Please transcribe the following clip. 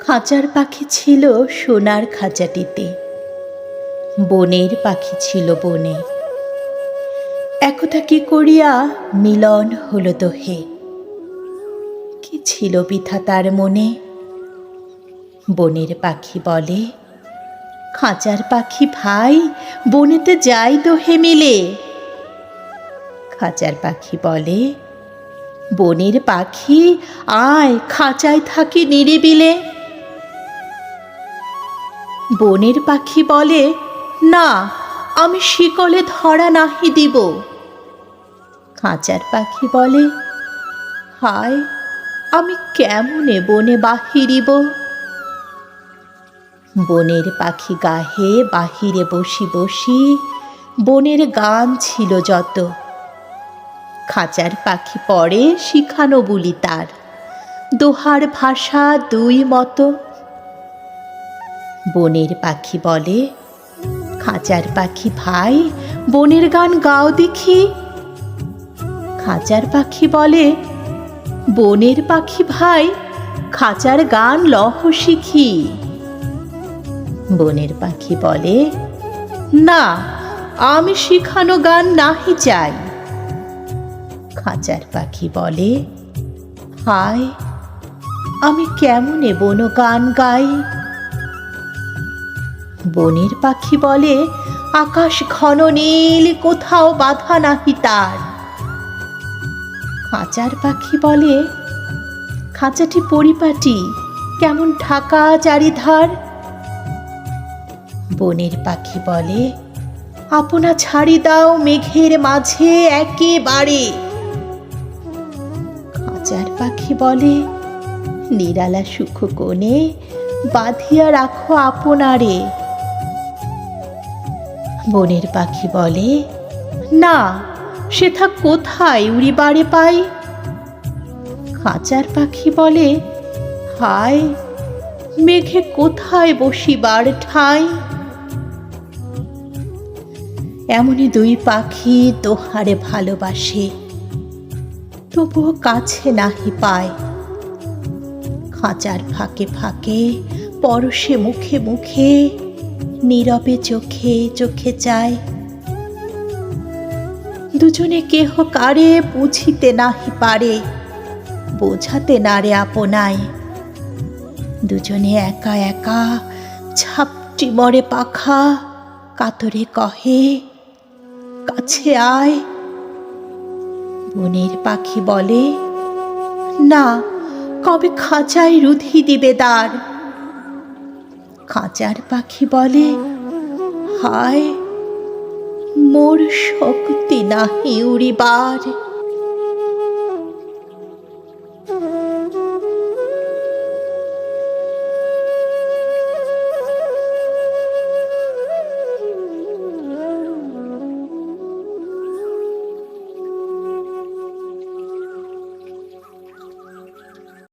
খাঁচার পাখি ছিল সোনার খাঁচাটিতে, বনের পাখি ছিল বনে। একথা কি করিয়া মিলন হলো দোহে, কি ছিল বিধাতার মনে। বনের পাখি বলে, খাঁচার পাখি ভাই বনেতে যাই দোহে মিলে। খাঁচার পাখি বলে, বনের পাখি আয় খাঁচায় থাকি নিরিবিলে। বনের পাখি বলে, না আমি শিকলে ধরা নাহি দিব। খাঁচার পাখি বলে, হায় আমি কেমনে বনে বাহিরিব। বনের পাখি গাহে বাহিরে বসি বসি বনের গান ছিল যত। খাঁচার পাখি পড়ে শিখানো বুলি তার, দোহার ভাষা দুই মতো। বনের পাখি বলে, খাঁচার পাখি ভাই বনের গান গাও দেখি। খাঁচার পাখি বলে, বনের পাখি ভাই খাঁচার গান লহ শিখি। বনের পাখি বলে, না আমি শিখানো গান নাহি চাই। খাঁচার পাখি বলে, হায় আমি কেমনে বন গান গাই। বনের পাখি বলে, আকাশ ঘন নীল কোথাও বাধা নাহি তার। খাঁচার পাখি বলে, খাঁচাটি পরিপাটি কেমন ঢাকা চারিধার। বনের পাখি বলে, আপনা ছাড়ি দাও মেঘের মাঝে একেবারে। খাঁচার পাখি বলে, নিরালা সুখ কোণে বাঁধিয়া রাখো আপনারে। বনের পাখি বলে, না সেথা কোথায় উড়িবারে পাই। খাঁচার পাখি বলে, হায় মেঘে কোথায় বসিবার ঠাঁই। এমনই দুই পাখি দোহারে ভালোবাসে, তবুও কাছে নাহি পায়। খাঁচার ফাঁকে ফাঁকে পরশে মুখে মুখে নীরবে চোখে চোখে চায়। দুজনে কেহ কারে বুঝিতে নাহি পারে, বোঝাতে নারে আপনায়। দুজনে একা একা ঝাপটি মরে পাখা কাতরে কহে, কাছে আয়। বনের পাখি বলে, না কবে খাঁচায় রুধি দিবে দ্বার। খাঁচার পাখি বলে, হায় মোর শক্তি নাহি উড়িবার।